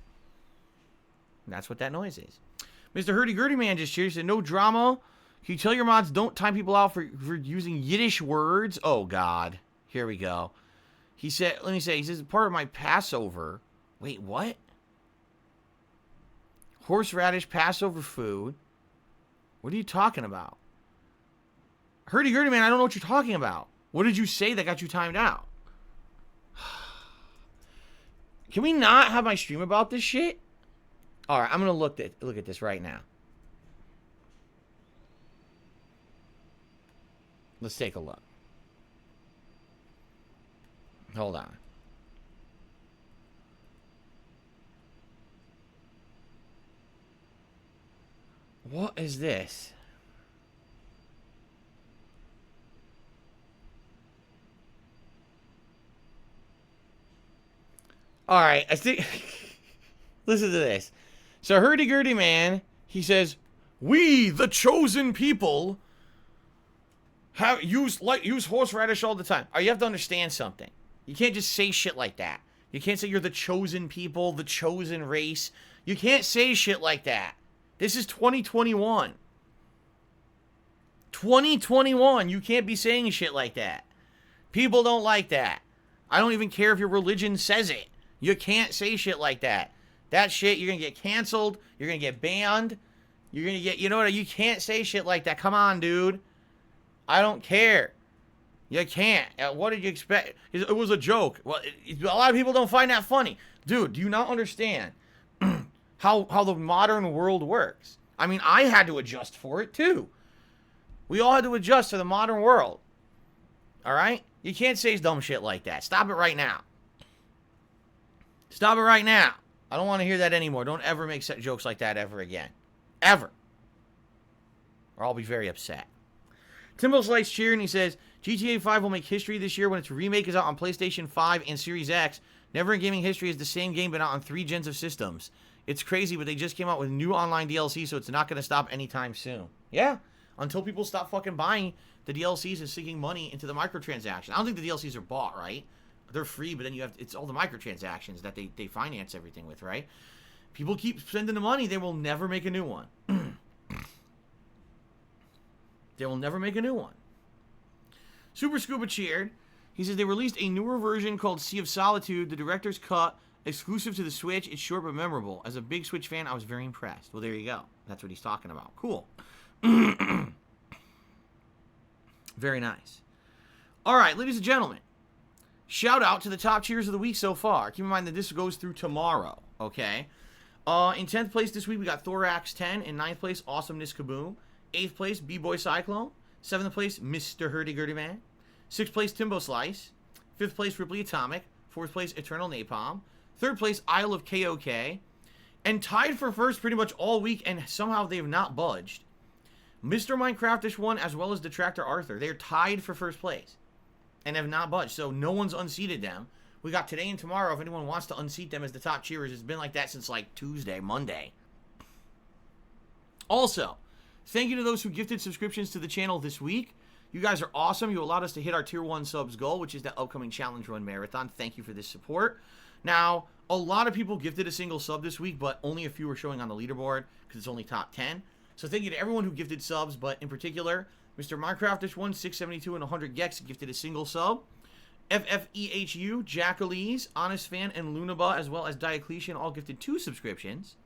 And that's what that noise is. Mr. Hurdy-Gurdy Man just cheers. Said, no drama. Can you tell your mods don't time people out for using Yiddish words? Oh, God. Here we go. He said, let me say, he says, part of my Passover. Wait, what? Horseradish Passover food. What are you talking about? Hurdy-Gurdy Man, I don't know what you're talking about. What did you say that got you timed out? Can we not have my stream about this shit? Alright, I'm going to look at this right now. Let's take a look. Hold on. What is this? Alright, I think... Listen to this. So, Hurdy-Gurdy Man, he says, we, the chosen people, use horseradish all the time. You have to understand something. You can't just say shit like that. You can't say you're the chosen people, the chosen race. You can't say shit like that. This is 2021. 2021. You can't be saying shit like that. People don't like that. I don't even care if your religion says it. You can't say shit like that. That shit, you're going to get canceled. You're going to get banned. You're going to get, you know what? You can't say shit like that. Come on, dude. I don't care. You can't. What did you expect? It was a joke. Well, a lot of people don't find that funny. Dude, do you not understand how the modern world works? I mean, I had to adjust for it too. We all had to adjust to the modern world. All right? You can't say dumb shit like that. Stop it right now. Stop it right now. I don't want to hear that anymore. Don't ever make jokes like that ever again. Ever. Or I'll be very upset. Timbo Slice cheering. He says, GTA 5 will make history this year when its remake is out on PlayStation 5 and Series X. Never in gaming history has the same game been out on 3 gens of systems. It's crazy, but they just came out with new online DLC, so it's not going to stop anytime soon. Yeah, until people stop fucking buying the DLCs and sinking money into the microtransactions. I don't think the DLCs are bought, right? They're free, but then it's all the microtransactions that they finance everything with, right? People keep spending the money, they will never make a new one. They will never make a new one. Super Scuba cheered. He says they released a newer version called Sea of Solitude, the director's cut, exclusive to the Switch. It's short but memorable. As a big Switch fan, I was very impressed. Well, there you go. That's what he's talking about. Cool. Very nice. All right, ladies and gentlemen. Shout out to the top cheers of the week so far. Keep in mind that this goes through tomorrow, okay? In 10th place this week, we got Thorax 10. In 9th place, Awesomeness Kaboom. 8th place, B-Boy Cyclone. 7th place, Mr. Hurdy-Gurdy Man. 6th place, Timbo Slice. 5th place, Ripley Atomic. 4th place, Eternal Napalm. 3rd place, Isle of KOK. And tied for first pretty much all week, and somehow they have not budged. Mr. Minecraftish won, as well as Detractor Arthur. They are tied for first place and have not budged, so no one's unseated them. We got today and tomorrow. If anyone wants to unseat them as the top cheerers, it's been like that since like Tuesday, Monday. Also, thank you to those who gifted subscriptions to the channel this week. You guys are awesome. You allowed us to hit our Tier 1 subs goal, which is the upcoming Challenge Run Marathon. Thank you for this support. Now, a lot of people gifted a single sub this week, but only a few are showing on the leaderboard because it's only top 10. So thank you to everyone who gifted subs, but in particular, Mr. Minecraftish 1, 672, and 100 Gex gifted a single sub. FFEHU, Jackalese, Honest Fan, and Lunaba, as well as Diocletian, all gifted 2 subscriptions.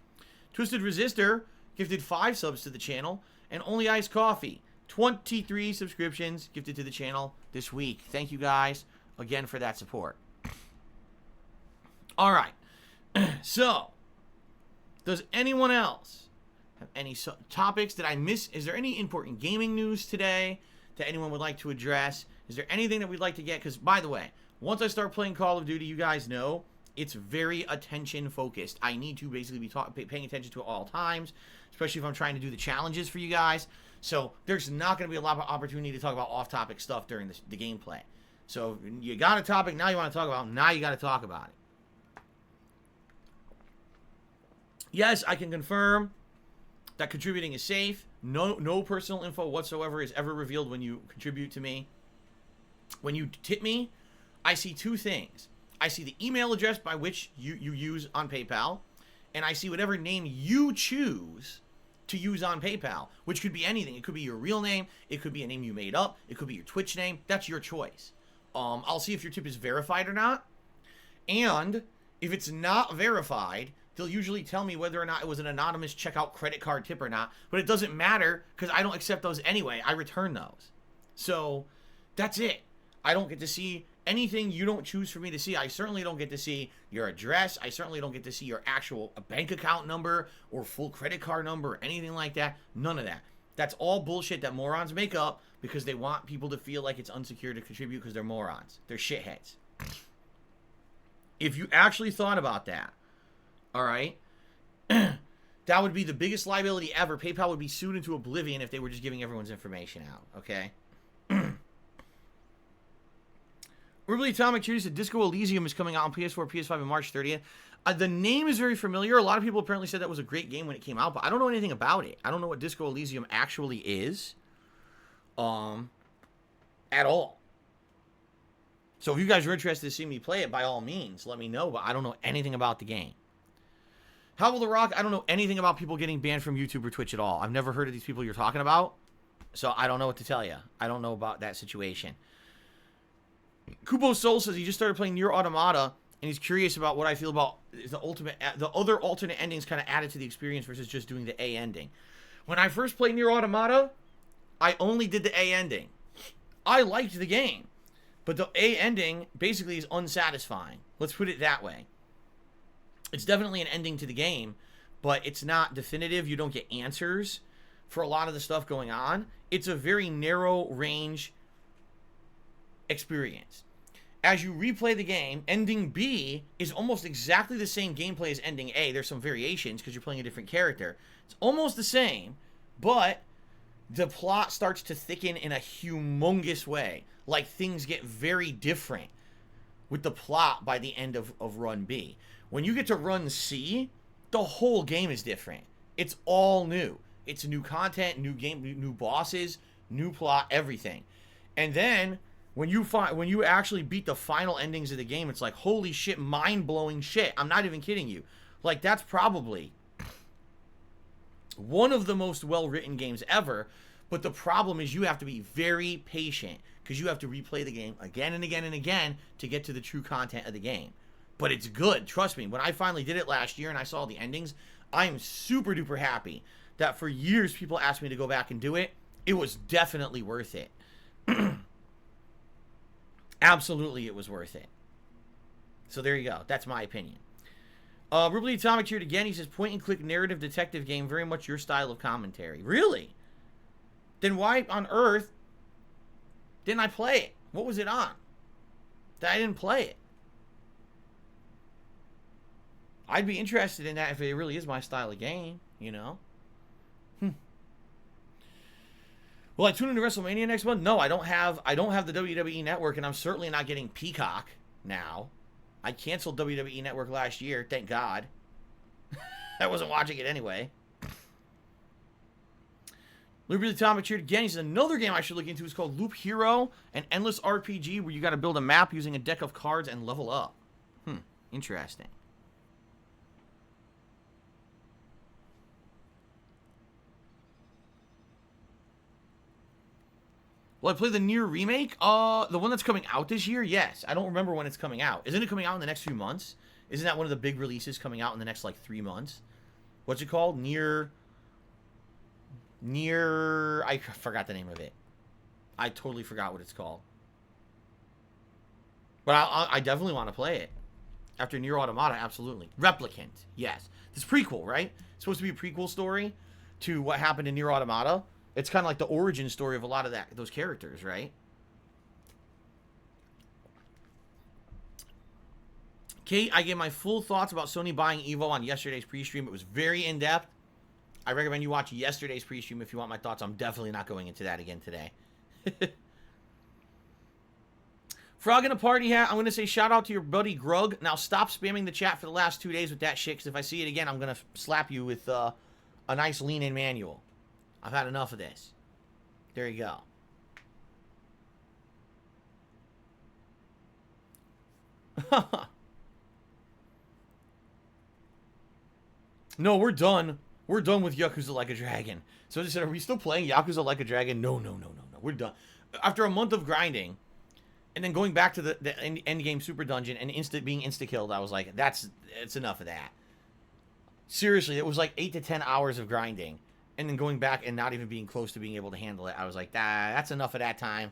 Twisted Resistor gifted 5 subs to the channel. And Only Iced Coffee, 23 subscriptions gifted to the channel this week. Thank you guys again for that support. All right. So, does anyone else have any topics that I miss? Is there any important gaming news today that anyone would like to address? Is there anything that we'd like to get? Because, by the way, once I start playing Call of Duty, you guys know it's very attention-focused. I need to basically be paying attention to it all times, especially if I'm trying to do the challenges for you guys. So there's not going to be a lot of opportunity to talk about off-topic stuff during the gameplay. So you got a topic now you want to talk about, now you got to talk about it. Yes, I can confirm that contributing is safe. No personal info whatsoever is ever revealed when you contribute to me. When you tip me, I see 2 things. I see the email address by which you use on PayPal, and I see whatever name you choose to use on PayPal, which could be anything. It could be your real name. It could be a name you made up. It could be your Twitch name. That's your choice. I'll see if your tip is verified or not. And if it's not verified, they'll usually tell me whether or not it was an anonymous checkout credit card tip or not. But it doesn't matter because I don't accept those anyway. I return those. So that's it. I don't get to see anything you don't choose for me to see. I certainly don't get to see your address. I certainly don't get to see your actual bank account number or full credit card number or anything like that. None of that. That's all bullshit that morons make up because they want people to feel like it's unsecure to contribute because they're morons. They're shitheads. If you actually thought about that, all right, that would be the biggest liability ever. PayPal would be sued into oblivion if they were just giving everyone's information out, okay? Ripley Atomic Cheers said Disco Elysium is coming out on PS4, PS5 on March 30th. The name is very familiar. A lot of people apparently said that was a great game when it came out, but I don't know anything about it. I don't know what Disco Elysium actually is at all. So if you guys are interested to see me play it, by all means, let me know, but I don't know anything about the game. How will the Rock? I don't know anything about people getting banned from YouTube or Twitch at all. I've never heard of these people you're talking about, so I don't know what to tell you. I don't know about that situation. Kubo Soul says he just started playing Nier Automata, and he's curious about what I feel about the other alternate endings kind of added to the experience versus just doing the A ending. When I first played Nier Automata, I only did the A ending. I liked the game, but the A ending basically is unsatisfying. Let's put it that way. It's definitely an ending to the game, but it's not definitive. You don't get answers for a lot of the stuff going on. It's a very narrow range experience. As you replay the game, ending B is almost exactly the same gameplay as ending A. There's some variations because you're playing a different character. It's almost the same, but the plot starts to thicken in a humongous way. Like, things get very different with the plot by the end of Run B. When you get to Run C, the whole game is different. It's all new. It's new content, new game, new bosses, new plot, everything. And then when you actually beat the final endings of the game, it's like, holy shit, mind-blowing shit. I'm not even kidding you. Like, that's probably one of the most well-written games ever. But the problem is you have to be very patient because you have to replay the game again and again and again to get to the true content of the game. But it's good. Trust me. When I finally did it last year and I saw the endings, I am super duper happy that for years people asked me to go back and do it. It was definitely worth it. Absolutely, it was worth it. So there you go. That's my opinion. Ripley Atomic cheered again. He says, point-and-click narrative detective game, very much your style of commentary. Really? Then why on earth didn't I play it? What was it on? That I didn't play it. I'd be interested in that if it really is my style of game, you know? Will I tune into WrestleMania next month? No, I don't have the WWE Network, and I'm certainly not getting Peacock now. I canceled WWE Network last year, thank God. I wasn't watching it anyway. Liberty Atomic cheered again. He says, another game I should look into is called Loop Hero, an endless RPG where you got to build a map using a deck of cards and level up. Interesting. Will I play the Nier remake? The one that's coming out this year? Yes. I don't remember when it's coming out. Isn't it coming out in the next few months? Isn't that one of the big releases coming out in the next, like, 3 months? What's it called? Nier... I forgot the name of it. I totally forgot what it's called. But I definitely want to play it. After Nier Automata, absolutely. Replicant, yes. This prequel, right? It's supposed to be a prequel story to what happened in Nier Automata. It's kind of like the origin story of a lot of those characters, right? Kate, I gave my full thoughts about Sony buying Evo on yesterday's pre-stream. It was very in-depth. I recommend you watch yesterday's pre-stream if you want my thoughts. I'm definitely not going into that again today. Frog in a party hat. I'm going to say shout out to your buddy Grug. Now stop spamming the chat for the last 2 days with that shit, because if I see it again, I'm going to slap you with a nice lean-in manual. I've had enough of this. There you go. No, we're done. We're done with Yakuza Like a Dragon. So I just said, are we still playing Yakuza Like a Dragon? No. We're done. After a month of grinding, and then going back to the end game super dungeon and being insta-killed, I was like, it's enough of that. Seriously, it was like 8 to 10 hours of grinding. And then going back and not even being close to being able to handle it. I was like, that's enough of that time.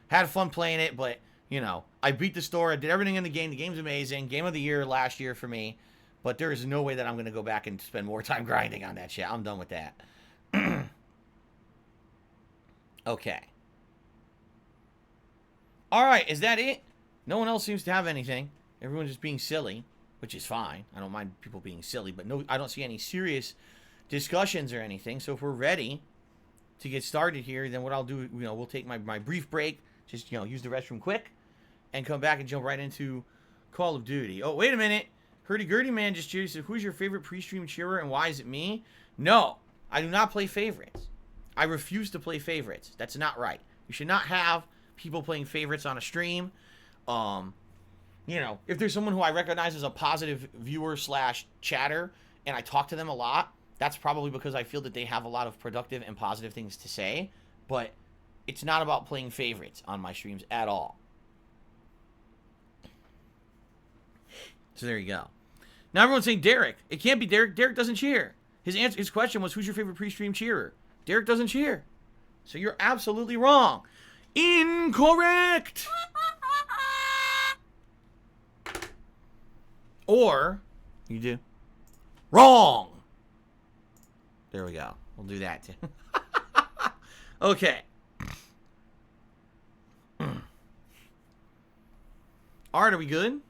Had fun playing it, but, you know, I beat the store. I did everything in the game. The game's amazing. Game of the year last year for me. But there is no way that I'm going to go back and spend more time grinding on that shit. I'm done with that. Okay. All right, is that it? No one else seems to have anything. Everyone's just being silly, which is fine. I don't mind people being silly, but no, I don't see any serious discussions or anything. So if we're ready to get started here, then what I'll do, you know, we'll take my brief break, just, you know, use the restroom quick, and come back and jump right into Call of Duty. Oh, wait a minute. Hurdy-gurdy man just cheered. He said, who's your favorite pre-stream cheerer and why is it me? No, I do not play favorites. I refuse to play favorites. That's not right. You should not have people playing favorites on a stream. You know, if there's someone who I recognize as a positive viewer / chatter, and I talk to them a lot, that's probably because I feel that they have a lot of productive and positive things to say. But it's not about playing favorites on my streams at all. So there you go. Now everyone's saying Derek. It can't be Derek. Derek doesn't cheer. His question was, who's your favorite pre-stream cheerer? Derek doesn't cheer. So you're absolutely wrong. Incorrect! Or, you do. Wrong! There we go. We'll do that too. Okay. Alright, are we good?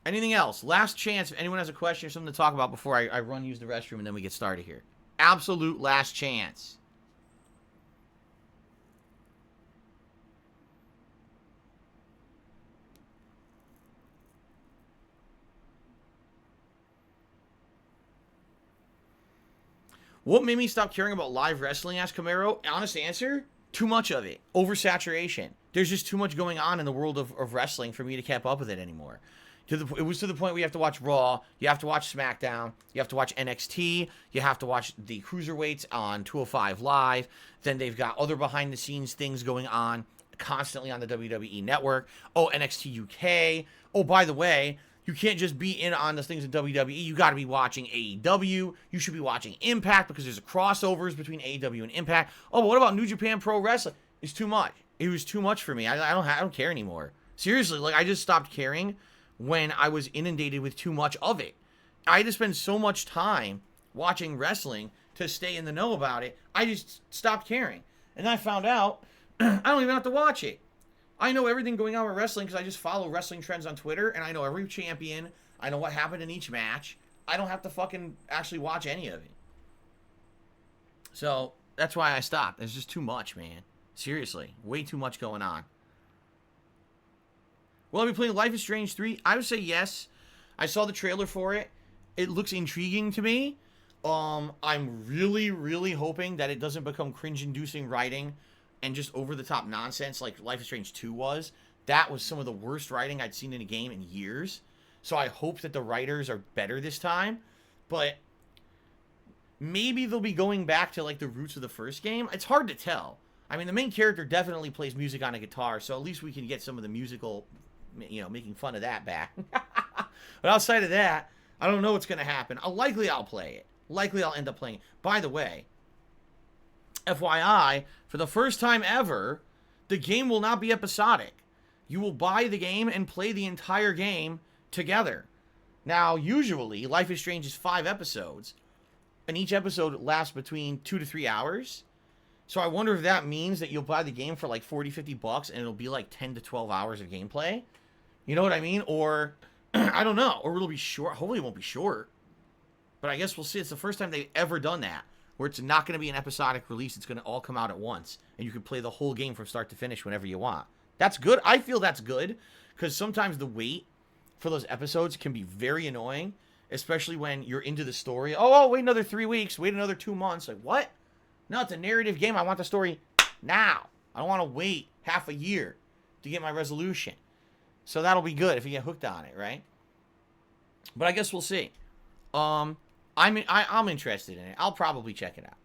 Anything else? Last chance if anyone has a question or something to talk about before I run use the restroom and then we get started here. Absolute last chance. What made me stop caring about live wrestling, asked Camaro? Honest answer, too much of it. Oversaturation. There's just too much going on in the world of wrestling for me to keep up with it anymore. It was to the point where you have to watch Raw, you have to watch SmackDown, you have to watch NXT, you have to watch the Cruiserweights on 205 Live, then they've got other behind-the-scenes things going on constantly on the WWE Network. Oh, NXT UK. Oh, by the way, you can't just be in on the things in WWE. You got to be watching AEW. You should be watching Impact because there's crossovers between AEW and Impact. Oh, but what about New Japan Pro Wrestling? It's too much. It was too much for me. I don't care anymore. Seriously, like I just stopped caring when I was inundated with too much of it. I had to spend so much time watching wrestling to stay in the know about it. I just stopped caring. And I found out I don't even have to watch it. I know everything going on with wrestling because I just follow wrestling trends on Twitter, and I know every champion. I know what happened in each match. I don't have to fucking actually watch any of it. So, that's why I stopped. There's just too much, man. Seriously. Way too much going on. Will I be playing Life is Strange 3? I would say yes. I saw the trailer for it. It looks intriguing to me. I'm really, really hoping that it doesn't become cringe-inducing writing and just over-the-top nonsense like Life is Strange 2 was. That was some of the worst writing I'd seen in a game in years. So I hope that the writers are better this time. But maybe they'll be going back to like the roots of the first game. It's hard to tell. I mean, the main character definitely plays music on a guitar, so at least we can get some of the musical, you know, making fun of that back. But outside of that, I don't know what's going to happen. Likely I'll play it. Likely I'll end up playing it. By the way, FYI, for the first time ever, the game will not be episodic. You will buy the game and play the entire game together. Now, usually, Life is Strange is 5 episodes, and each episode lasts between 2 to 3 hours. So I wonder if that means that you'll buy the game for like 40, 50 bucks, and it'll be like 10 to 12 hours of gameplay. You know what I mean? Or, I don't know. Or it'll be short. Hopefully it won't be short. But I guess we'll see. It's the first time they've ever done that, where it's not going to be an episodic release. It's going to all come out at once, and you can play the whole game from start to finish whenever you want. That's good. I feel that's good, because sometimes the wait for those episodes can be very annoying, especially when you're into the story. Oh, wait another 3 weeks. Wait another 2 months. Like, what? No, it's a narrative game. I want the story now. I don't want to wait half a year to get my resolution. So that'll be good if you get hooked on it, right? But I guess we'll see. I'm interested in it. I'll probably check it out.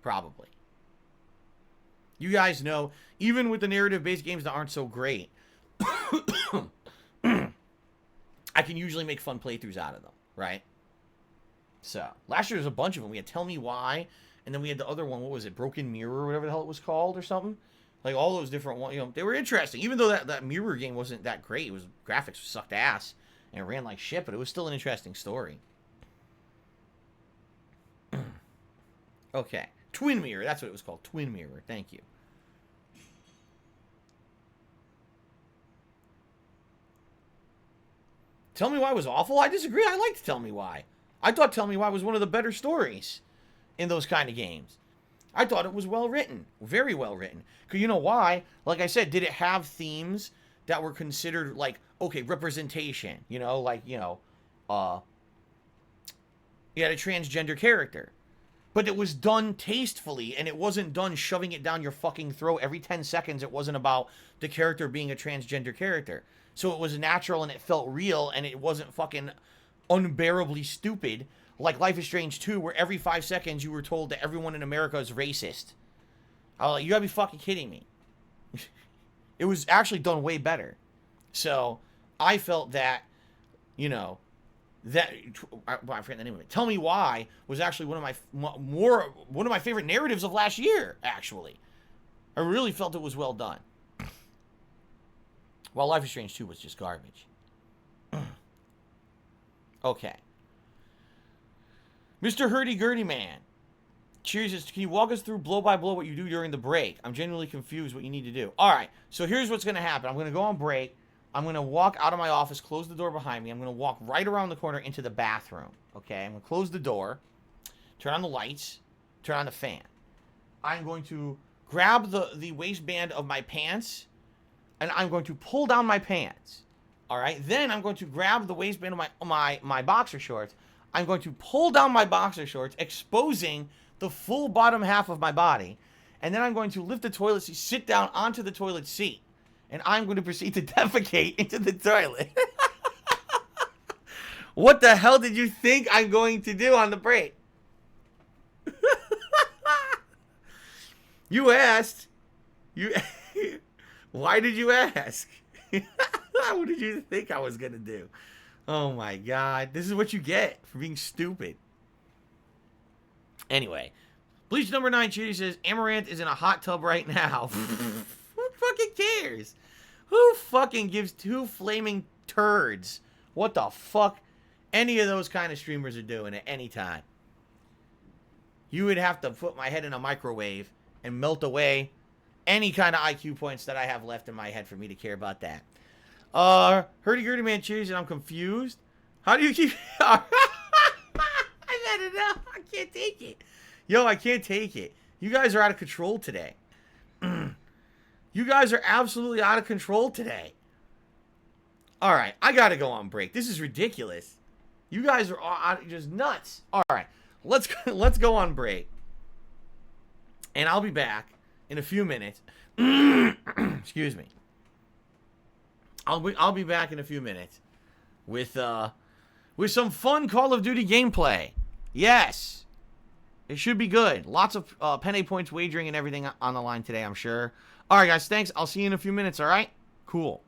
Probably. You guys know, even with the narrative-based games that aren't so great, I can usually make fun playthroughs out of them, right? So, last year there was a bunch of them. We had Tell Me Why, and then we had the other one, what was it, Broken Mirror, or whatever the hell it was called, or something? Like, all those different ones, you know, they were interesting. Even though that Mirror game wasn't that great, it was, graphics sucked ass, and it ran like shit, but it was still an interesting story. Okay. Twin Mirror. That's what it was called. Twin Mirror. Thank you. Tell Me Why was awful? I disagree. I liked Tell Me Why. I thought Tell Me Why was one of the better stories in those kind of games. I thought it was well written. Very well written. Because you know why? Like I said, did it have themes that were considered like, okay, representation? You know, like, you know, you had a transgender character. But it was done tastefully, and it wasn't done shoving it down your fucking throat every 10 seconds. It wasn't about the character being a transgender character. So it was natural, and it felt real, and it wasn't fucking unbearably stupid like Life is Strange 2, where every 5 seconds you were told that everyone in America is racist. I was like, you gotta be fucking kidding me. It was actually done way better. So I felt that, you know, I forget the name of it. Tell Me Why was actually one of my favorite narratives of last year, actually. I really felt it was well done. While Life is Strange 2 was just garbage. Okay. Mr. Hurdy-Gurdy Man. Cheers. Can you walk us through blow by blow what you do during the break? I'm genuinely confused what you need to do. All right. So here's what's going to happen. I'm going to go on break. I'm going to walk out of my office, close the door behind me. I'm going to walk right around the corner into the bathroom. Okay? I'm going to close the door, turn on the lights, turn on the fan. I'm going to grab the waistband of my pants, and I'm going to pull down my pants. All right? Then I'm going to grab the waistband of my boxer shorts. I'm going to pull down my boxer shorts, exposing the full bottom half of my body. And then I'm going to lift the toilet seat, sit down onto the toilet seat. And I'm going to proceed to defecate into the toilet. What the hell did you think I'm going to do on the break? You asked. Why did you ask? What did you think I was going to do? Oh my God. This is what you get for being stupid. Anyway. Bleach number 9 Chitty says, Amaranth is in a hot tub right now. Who fucking cares? Who fucking gives two flaming turds what the fuck any of those kind of streamers are doing at any time? You would have to put my head in a microwave and melt away any kind of IQ points that I have left in my head for me to care about that. Hurdy-Gurdy Man cheers and I'm confused. How do you keep... I've had enough. I can't take it. Yo, I can't take it. You guys are out of control today. You guys are absolutely out of control today. All right, I gotta go on break. This is ridiculous. You guys are just nuts. All right, let's go on break, and I'll be back in a few minutes. Excuse me. I'll be back in a few minutes with some fun Call of Duty gameplay. Yes, it should be good. Lots of penny points wagering and everything on the line today, I'm sure. All right, guys, thanks. I'll see you in a few minutes, all right? Cool.